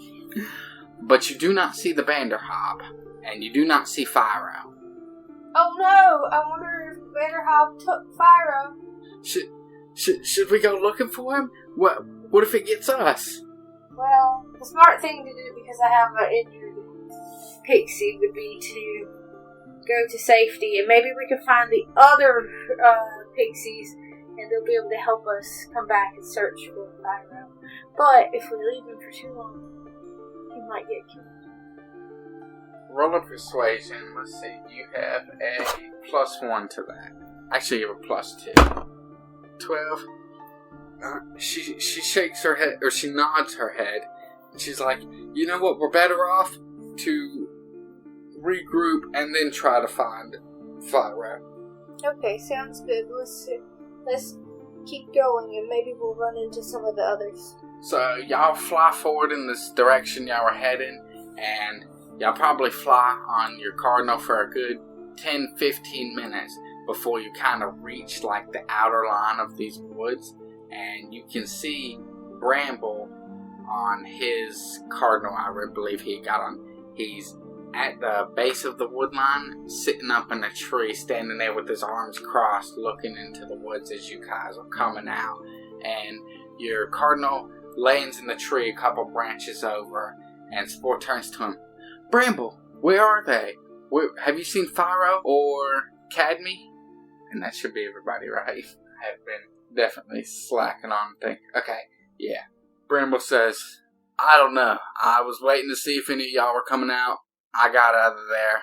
[SPEAKER 1] But you do not see the Banderhob, and you do not see Fyro.
[SPEAKER 2] Oh no! I wonder if Banderhob took Fyro.
[SPEAKER 1] Should we go looking for him? What if it gets us?
[SPEAKER 2] Well, the smart thing to do, because I have an injured pixie, would be to go to safety, and maybe we can find the other pixies, and they'll be able to help us come back and search for Fyro. But if we leave him for too long, he might get killed.
[SPEAKER 1] Roll a persuasion. Let's see. You have a +1 to that. Actually, you have a +2. 12. She shakes her head, or she nods her head, and she's like, you know what, we're better off to regroup and then try to find Fyro.
[SPEAKER 2] Okay, sounds good. Let's keep going, and maybe we'll run into some of the others.
[SPEAKER 1] So y'all fly forward in this direction y'all were heading, and y'all probably fly on your Cardinal for a good 10-15 minutes before you kind of reach like the outer line of these woods, and you can see Bramble on his Cardinal. I believe he got on. He's at the base of the wood line, sitting up in a tree, standing there with his arms crossed, looking into the woods as you guys are coming out. And your Cardinal lands in the tree a couple branches over, and Spore turns to him. Bramble, where are they? Have you seen Fyro or Cadme? And that should be everybody, right? I have been definitely slacking on things. Okay, yeah. Bramble says, I don't know. I was waiting to see if any of y'all were coming out. I got out of there.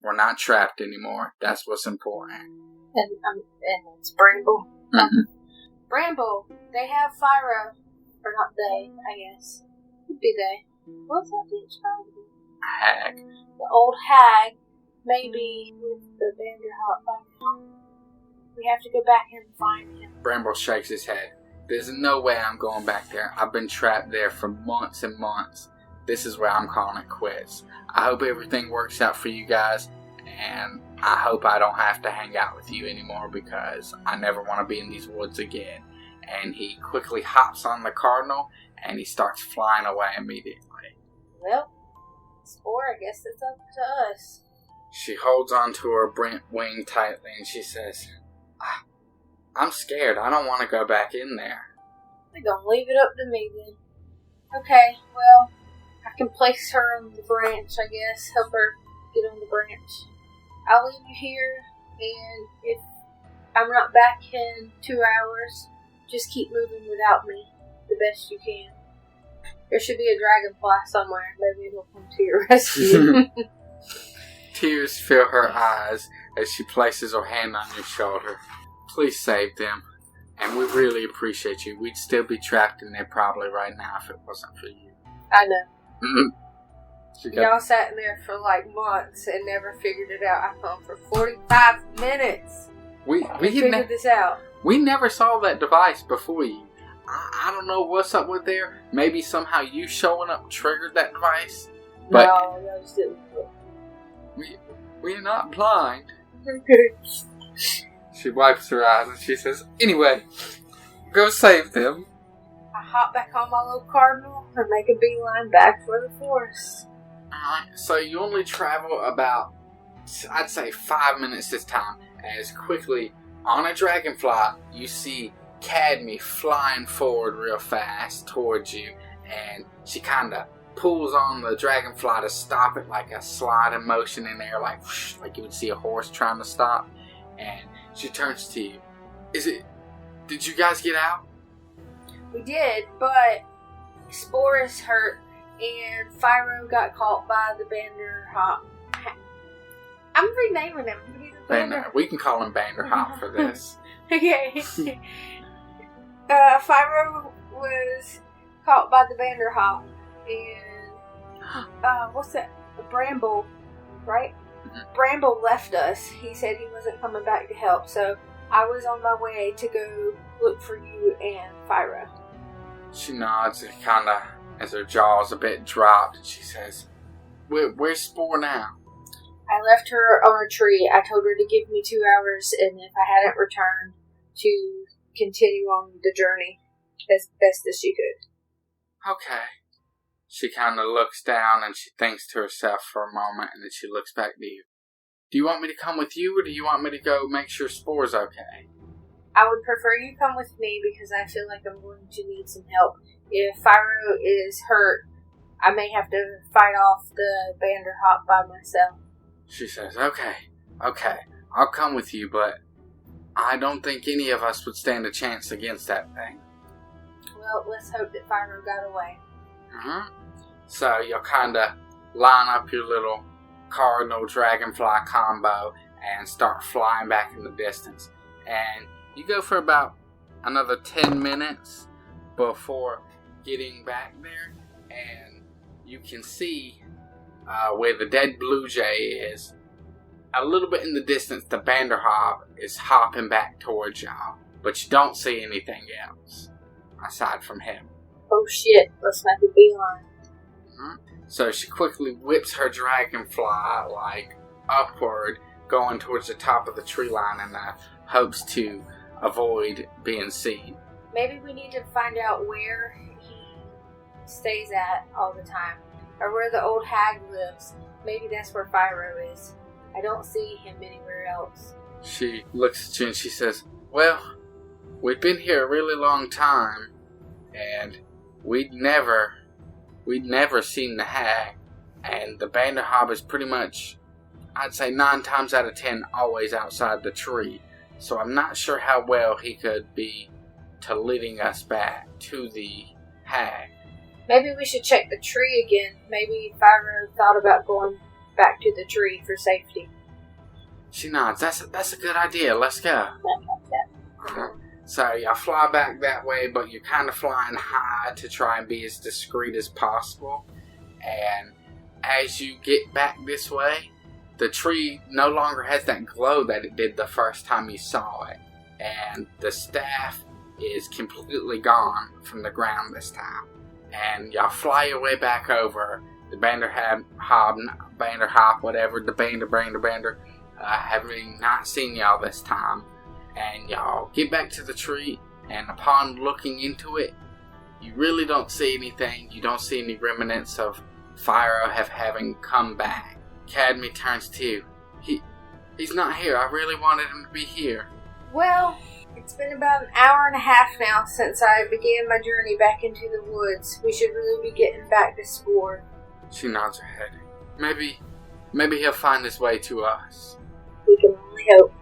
[SPEAKER 1] We're not trapped anymore. That's what's important.
[SPEAKER 2] And it's Bramble.
[SPEAKER 1] Mm-hmm.
[SPEAKER 2] Bramble, they have Fyro. Or not they, I guess. Could be they. What's that bitch called?
[SPEAKER 1] Hag.
[SPEAKER 2] The old hag. Maybe with the Vanderhop. We have to go back and find him.
[SPEAKER 1] Bramble shakes his head. There's no way I'm going back there. I've been trapped there for months and months. This is where I'm calling it quits. I hope everything works out for you guys, and I hope I don't have to hang out with you anymore because I never want to be in these woods again. And he quickly hops on the Cardinal, and he starts flying away immediately.
[SPEAKER 2] Well, Spore, I guess it's up to us.
[SPEAKER 1] She holds onto her wing tightly, and she says, I'm scared. I don't want to go back in there.
[SPEAKER 2] We're going to leave it up to me then. Okay, well, I can place her on the branch, I guess. Help her get on the branch. I'll leave you here, and if I'm not back in 2 hours, just keep moving without me the best you can. There should be a dragonfly somewhere. Maybe he'll come to your rescue.
[SPEAKER 1] Tears fill her eyes as she places her hand on your shoulder. Please save them. And we really appreciate you. We'd still be trapped in there probably right now if it wasn't for you.
[SPEAKER 2] I know. Y'all sat in there for like months and never figured it out. I phoned for 45 minutes.
[SPEAKER 1] We
[SPEAKER 2] figured this out.
[SPEAKER 1] We never saw that device before you. I don't know what's up with there. Maybe somehow you showing up triggered that device. But
[SPEAKER 2] no, that just didn't.
[SPEAKER 1] We're not blind.
[SPEAKER 2] Okay.
[SPEAKER 1] She wipes her eyes and she says, anyway, go save them.
[SPEAKER 2] I hop back on my little cardinal and make a beeline back for the forest.
[SPEAKER 1] Alright, so you only travel about, I'd say 5 minutes this time, as quickly on a dragonfly you see Cadme flying forward real fast towards you, and she kind of pulls on the dragonfly to stop it, like a sliding motion in there, like whoosh, like you would see a horse trying to stop. And she turns to you. Did you guys get out?
[SPEAKER 2] We did, but Sporus hurt and Fyro got caught by the Banderhop. I'm renaming him.
[SPEAKER 1] We can call him Banderhop for this.
[SPEAKER 2] Okay. Fyro was caught by the Banderhop, and what's that? The Bramble, right? Mm-hmm. Bramble left us. He said he wasn't coming back to help, so I was on my way to go look for you and Fyro.
[SPEAKER 1] She nods and kind of, as her jaw's a bit dropped, and she says, "Where's Spore now?"
[SPEAKER 2] I left her on a tree. I told her to give me 2 hours, and if I hadn't returned, to continue on the journey as best as she could.
[SPEAKER 1] Okay. She kind of looks down and she thinks to herself for a moment, and then she looks back to you. Do you want me to come with you, or do you want me to go make sure Spore's okay?
[SPEAKER 2] I would prefer you come with me because I feel like I'm going to need some help. If Fyro is hurt, I may have to fight off the Banderhop by myself.
[SPEAKER 1] She says, okay, I'll come with you, but I don't think any of us would stand a chance against that thing.
[SPEAKER 2] Well, let's hope that Fyro got away.
[SPEAKER 1] Mm-hmm. So you'll kind of line up your little cardinal dragonfly combo and start flying back in the distance. And you go for about another 10 minutes before getting back there, and you can see where the dead blue jay is. A little bit in the distance, the Banderhop is hopping back towards y'all, but you don't see anything else aside from him.
[SPEAKER 2] Oh shit, let's make a beeline.
[SPEAKER 1] Mm-hmm. So she quickly whips her dragonfly, like, upward, going towards the top of the tree line in hopes to avoid being seen.
[SPEAKER 2] Maybe we need to find out where he stays at all the time, or where the old hag lives. Maybe that's where Fyro is. I don't see him anywhere else.
[SPEAKER 1] She looks at you and she says, well, we've been here a really long time, and we'd never seen the hag, and the Banderhop is pretty much, I'd say 9 times out of 10, always outside the tree. So I'm not sure how well he could be to leading us back to the hag.
[SPEAKER 2] Maybe we should check the tree again. Maybe Fyro thought about going back to the tree for safety.
[SPEAKER 1] She nods. That's a good idea. Let's go. So y'all fly back that way, but you're kind of flying high to try and be as discreet as possible. And as you get back this way, the tree no longer has that glow that it did the first time you saw it. And the staff is completely gone from the ground this time. And y'all fly your way back over. The Banderhop, whatever, the Bander, having not seen y'all this time. And y'all get back to the tree, and upon looking into it, you really don't see anything. You don't see any remnants of Fyro having come back. Cadme turns to you. He's not here. I really wanted him to be here.
[SPEAKER 2] Well, it's been about an hour and a half now since I began my journey back into the woods. We should really be getting back to Spore.
[SPEAKER 1] She nods her head. Maybe he'll find his way to us.
[SPEAKER 2] We can only hope.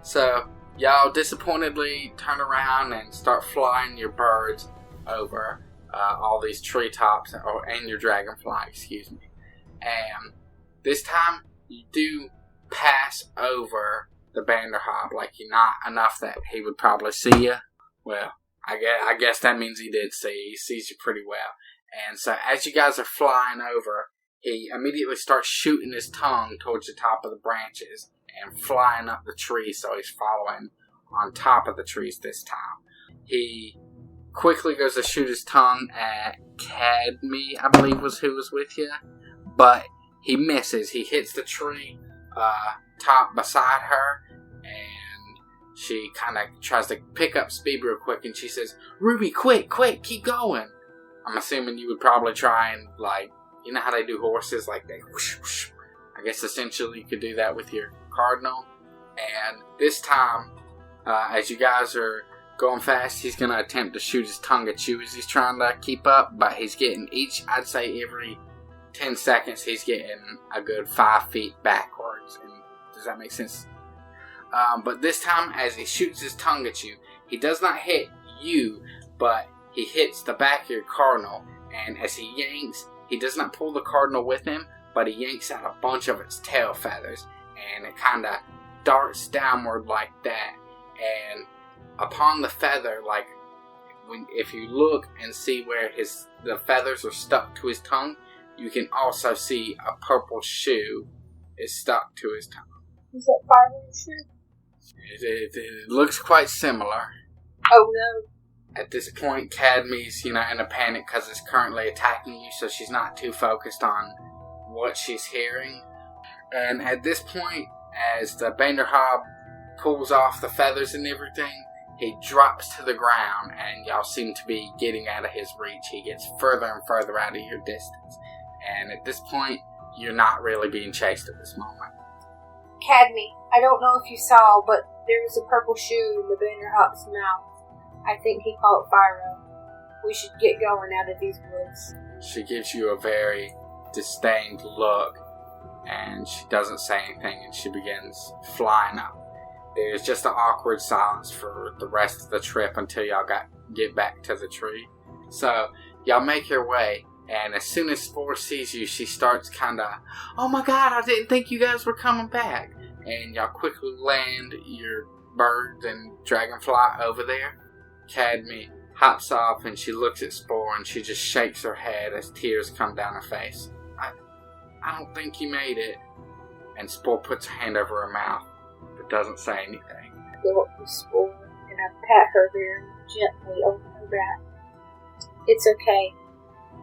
[SPEAKER 1] So, y'all disappointedly turn around and start flying your birds over all these treetops, and your dragonfly, excuse me. And this time, you do pass over the Vanderhob, like you're not enough that he would probably see you. Well, I guess that means he did see you. He sees you pretty well. And so as you guys are flying over, he immediately starts shooting his tongue towards the top of the branches and flying up the tree, so he's following on top of the trees this time. He quickly goes to shoot his tongue at Cadme, I believe was who was with you, but he misses. He hits the tree top beside her, and she kind of tries to pick up speed real quick, and she says, "Ruby, quick, keep going." I'm assuming you would probably try and, like, you know how they do horses, like they whoosh, whoosh. I guess essentially you could do that with your cardinal. And this time, as you guys are going fast, he's going to attempt to shoot his tongue at you as he's trying to keep up, but he's getting I'd say every 10 seconds, he's getting a good 5 feet backwards. And does that make sense? But this time, as he shoots his tongue at you, he does not hit you, but he hits the back of your cardinal. And as he yanks, he does not pull the cardinal with him, but he yanks out a bunch of its tail feathers, and it kind of darts downward like that. And upon the feather, like, if you look and see where the feathers are stuck to his tongue, you can also see a purple shoe is stuck to his tongue.
[SPEAKER 2] Is that Fire's shoe?
[SPEAKER 1] It looks quite similar.
[SPEAKER 2] Oh no.
[SPEAKER 1] At this point, Cadme's, in a panic because it's currently attacking you, so she's not too focused on what she's hearing. And at this point, as the Vanderhob pulls off the feathers and everything, he drops to the ground, and y'all seem to be getting out of his reach. He gets further and further out of your distance. And at this point, you're not really being chased at this moment.
[SPEAKER 2] Cadme, I don't know if you saw, but there was a purple shoe in the Vanderhop's mouth. I think he called Fyro. We should get going out of these woods.
[SPEAKER 1] She gives you a very disdained look, and she doesn't say anything, and she begins flying up. There's just an awkward silence for the rest of the trip until y'all get back to the tree. So, y'all make your way, and as soon as Spore sees you, she starts kind of, "Oh my god, I didn't think you guys were coming back." And y'all quickly land your birds and dragonfly over there. Cadme hops off, and she looks at Spore, and she just shakes her head as tears come down her face. I don't think you made it. And Spore puts her hand over her mouth, but doesn't say anything.
[SPEAKER 2] I go up to Spore, and I pat her very gently over her back. It's okay.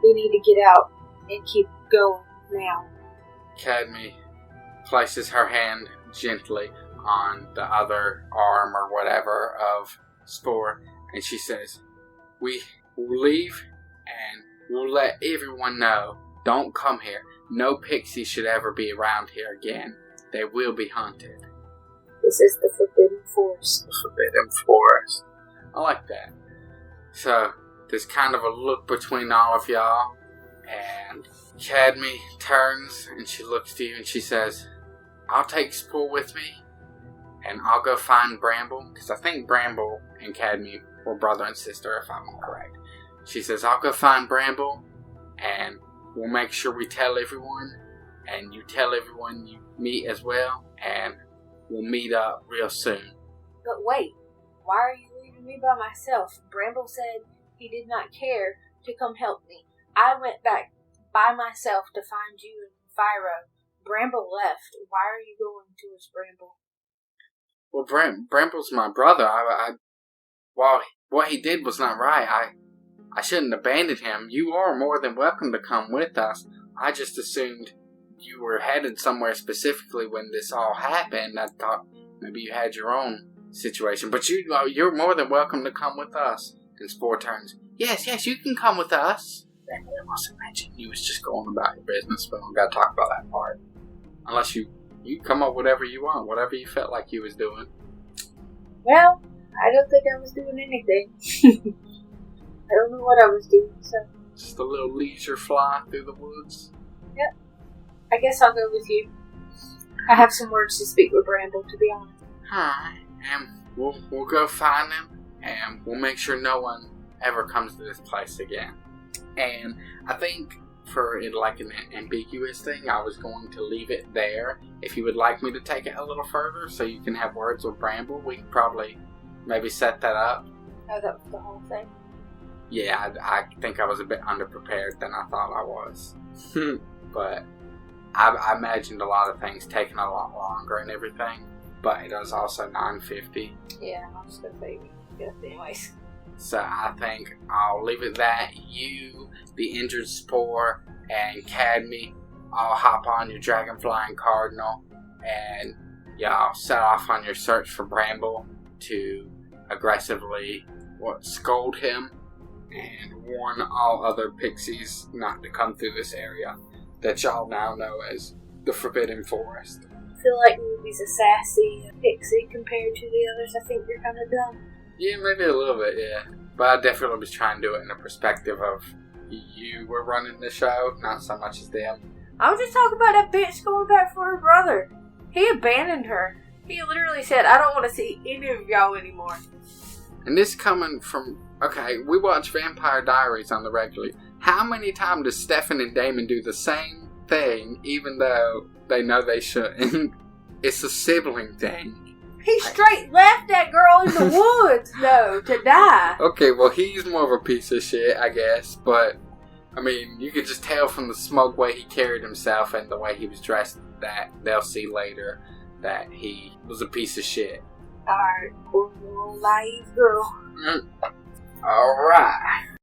[SPEAKER 2] We need to get out and keep going now.
[SPEAKER 1] Cadme places her hand gently on the other arm or whatever of Spore, and she says, "We will leave, and we'll let everyone know. Don't come here. No pixie should ever be around here again. They will be hunted."
[SPEAKER 2] This is the Forbidden Forest.
[SPEAKER 1] The Forbidden Forest. I like that. So, there's kind of a look between all of y'all, and Cadme turns, and she looks to you, and she says, "I'll take Spore with me, and I'll go find Bramble," because I think Bramble and Cadme were brother and sister, if I'm correct. She says, "I'll go find Bramble, and we'll make sure we tell everyone, and you tell everyone you meet as well, and we'll meet up real soon."
[SPEAKER 2] But wait, why are you leaving me by myself? Bramble said he did not care to come help me. I went back by myself to find you and Fyro. Bramble left. Why are you going towards Bramble?
[SPEAKER 1] Well, Bramble's my brother. While what he did was not right, I shouldn't abandon him. You are more than welcome to come with us. I just assumed you were headed somewhere specifically when this all happened. I thought maybe you had your own situation. But you're more than welcome to come with us. And Spore turns, yes, you can come with us. I must imagine you was just going about your business, but we gotta talk about that part. Unless you come up with whatever you want, whatever you felt like you was doing.
[SPEAKER 2] Well, I don't think I was doing anything. I don't know what I was doing, so...
[SPEAKER 1] Just a little leisure fly through the woods?
[SPEAKER 2] Yep. I guess I'll go with you. I have some words to speak with Bramble, to be honest.
[SPEAKER 1] Alright, and we'll go find him, and we'll make sure no one ever comes to this place again. And I think for it, like an ambiguous thing, I was going to leave it there. If you would like me to take it a little further so you can have words with Bramble, we could probably maybe set that up.
[SPEAKER 2] Oh, that was the whole thing?
[SPEAKER 1] Yeah, I think I was a bit underprepared than I thought I was. But I imagined a lot of things taking a lot longer and everything. But it was also 9:50.
[SPEAKER 2] Yeah, I'm just gonna say yes anyways.
[SPEAKER 1] So I think I'll leave it that. You, the injured Spore, and Cadme all hop on your Dragonfly and Cardinal, and y'all set off on your search for Bramble to aggressively scold him and warn all other pixies not to come through this area that y'all now know as the Forbidden Forest.
[SPEAKER 2] I feel like Ruby's a sassy pixie compared to the others. I think you're kind of dumb.
[SPEAKER 1] Yeah, maybe a little bit, yeah. But I definitely was trying to do it in a perspective of you were running the show, not so much as them.
[SPEAKER 2] I was just talking about that bitch going back for her brother. He abandoned her. He literally said, I don't want to see any of y'all anymore.
[SPEAKER 1] And this coming from, okay, we watch Vampire Diaries on the regular. How many times does Stefan and Damon do the same thing even though they know they shouldn't? It's a sibling thing.
[SPEAKER 2] He straight left that girl in the woods, though, to die.
[SPEAKER 1] Okay, well, he's more of a piece of shit, I guess. But, I mean, you could just tell from the smug way he carried himself and the way he was dressed that they'll see later that he was a piece of shit.
[SPEAKER 2] Alright, poor little naive girl.
[SPEAKER 1] Alright.